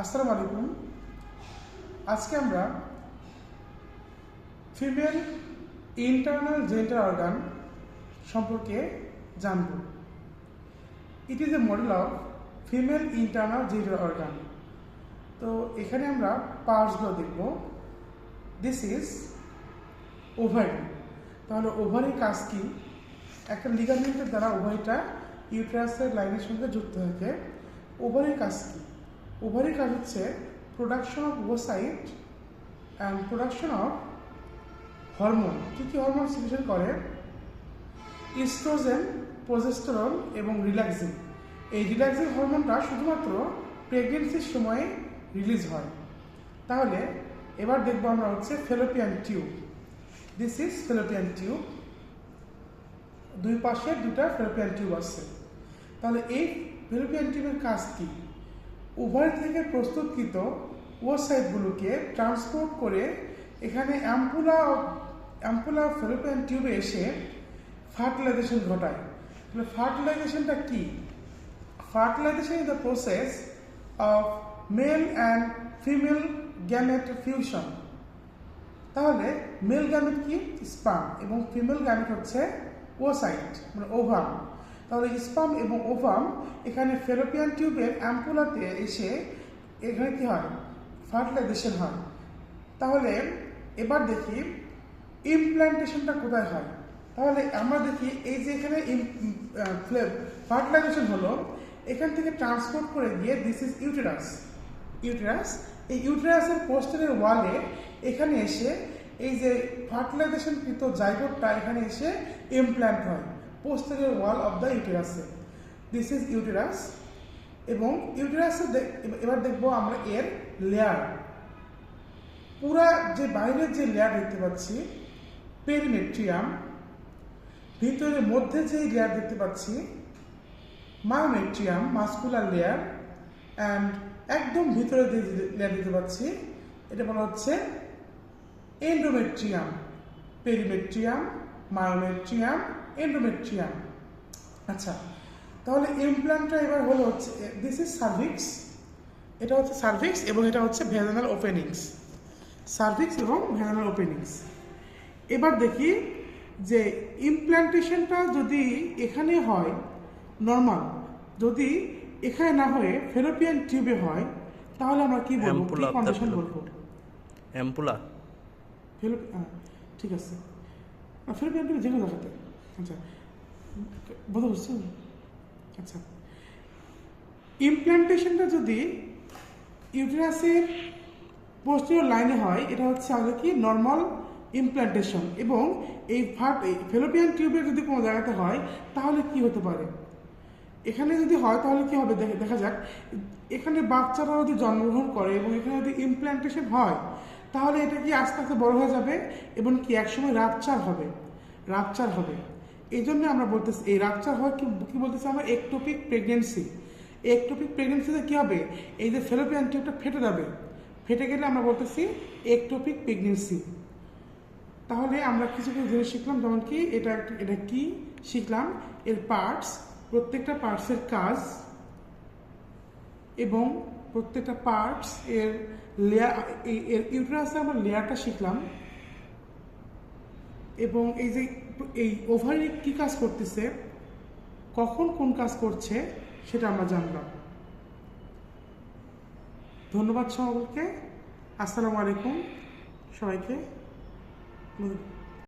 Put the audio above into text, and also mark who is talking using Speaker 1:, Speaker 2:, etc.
Speaker 1: আসসালামু আলাইকুম। আজকে আমরা ফিমেল ইন্টারনাল জেনিটাল অর্গান সম্পর্কে জানব। It is a model of female internal genital organ. তো এখানে আমরা পার্টসগুলো দেখব। This is ovary. তাহলে ওভারির কাজ কি? একটা লিগামেন্টের দ্বারা ওভারিটা ইউটেরাসের লাইনের সঙ্গে যুক্ত থাকে। ওভারির কাজ কি? ওভারির কাজ হচ্ছে production of ovocyte and production of hormone. কী কী হরমোন সিক্রেশন করে? ইস্ট্রোজেন, প্রোজেস্টেরন এবং রিল্যাক্সিন। এই রিল্যাক্সিন হরমোনটা শুধুমাত্র প্রেগনেন্সির সময়ে রিলিজ হয়। তাহলে এবার দেখবো আমরা হচ্ছে fallopian tube. This is fallopian tube. দুই পাশে দুটা ফেলোপিয়ান টিউব আছে। তাহলে এই ফেলোপিয়ান টিউবের কাজ কি? ওভারি থেকে প্রস্তুতকৃত ওভাসাইটগুলোকে ট্রান্সপোর্ট করে এখানে অ্যাম্পুলা ফেলোপিয়ান টিউবে এসে ফার্টিলাইজেশন ঘটায়। তাহলে ফার্টিলাইজেশনটা কি? Fertilisation is the process of male and female gamete fusion. তাহলে মেল গ্যামেট কি? স্পার্ম, এবং ফিমেল গ্যামেট হচ্ছে ওসাইট মানে ওভাম। তাহলে স্পার্ম এবং ওভাম এখানে ফেলোপিয়ান টিউবের অ্যাম্পুলাতে এসে এখানে কি হয়? ফার্টিলাইজেশন হয়। তাহলে এবার দেখি ইমপ্ল্যান্টেশনটা কোথায় হয়। তাহলে আমরা দেখি এই যে এখানে ফার্টিলাইজেশন হলো, এখান থেকে ট্রান্সপোর্ট করে গিয়ে দিস ইজ ইউটেরাস। এই ইউটেরাসের পোস্টেরিয়র ওয়ালে এখানে এসে এই যে ফার্টিলাইজেশনকৃত জাইগোটটা এখানে এসে ইমপ্ল্যান্ট হয় পোস্টেরিয়র ওয়াল অফ দ্য ইউটেরাসে। This is uterus. এবং ইউটেরাসে এবার দেখবো আমরা এর লেয়ার। পুরা যে বাইরের যে লেয়ার দেখতে পাচ্ছি পেরিমেট্রিয়াম, ভিতরে মধ্যে যে লেয়ার দেখতে পাচ্ছি মায়োমেট্রিয়াম মাস্কুলার লেয়ার, অ্যান্ড একদম ভিতরে যে লেয়ার দেখতে পাচ্ছি এটা বলা হচ্ছে এন্ডোমেট্রিয়াম। Perimetrium, myometrium, endometrium. আচ্ছা, তাহলে ইমপ্ল্যান্টটা এবার হলো হচ্ছে দিস ইজ সার্ভিক্স। এটা হচ্ছে সার্ভিক্স এবং এটা হচ্ছে ভ্যাজানাল ওপেনিংস। সার্ভিক্স এবং ভ্যাজানাল ওপেনিংস। এবার দেখি যে ইমপ্ল্যান্টেশনটা যদি এখানে হয় নর্মাল, যদি এখানে না হয়ে ফেলোপিয়ান টিউবে হয় তাহলে আমরা কি বলবো? কি কন্ডিশন বলবো?
Speaker 2: অ্যাম্পুলা।
Speaker 1: ঠিক আছে, ফেলোপিয়ান টিউবে যেগুলো দেখাতে। আচ্ছা, বোঝা বুঝছো? আচ্ছা, ইমপ্ল্যান্টেশনটা যদি ইউটেরাসের পোস্টেরিয়র লাইনে হয় এটা হচ্ছে আমাদের কি নর্মাল ইমপ্ল্যান্টেশন। এবং এই ফেলোপিয়ান টিউবের যদি কোনো জায়গাতে হয় তাহলে কি হতে পারে? এখানে যদি হয় তাহলে কি হবে দেখা যাক। এখানে বাচ্চারা যদি জন্মগ্রহণ করে এবং এখানে যদি ইমপ্ল্যান্টেশন হয় তাহলে এটা কি আস্তে আস্তে বড় হয়ে যাবে এবং কি একসময় রাপচার হবে। এই জন্য আমরা বলতেছি এই রাপচার হয় কি বলতেছি আমরা একটোপিক প্রেগনেন্সি। একটোপিক প্রেগনেন্সিতে কি হবে? এই যে ফেলোপিয়ান টিউবটা ফেটে যাবে। ফেটে গেলে আমরা বলতেছি একটোপিক প্রেগনেন্সি। তাহলে আমরা কিছু জিনিস শিখলাম, যেমন কি এটা কি শিখলাম, এর পার্টস, প্রত্যেকটা পার্টসের কাজ এবং প্রত্যেকটা পার্টস এর লেয়ার, এর ইউটেরাসে আমরা লেয়ারটা শিখলাম। এবং এই যে এই ওভারি কি কাজ করতেছে, কখন কোন কাজ করছে সেটা আমরা জানলাম। ধন্যবাদ সকলকে। আসসালামু আলাইকুম সবাইকে।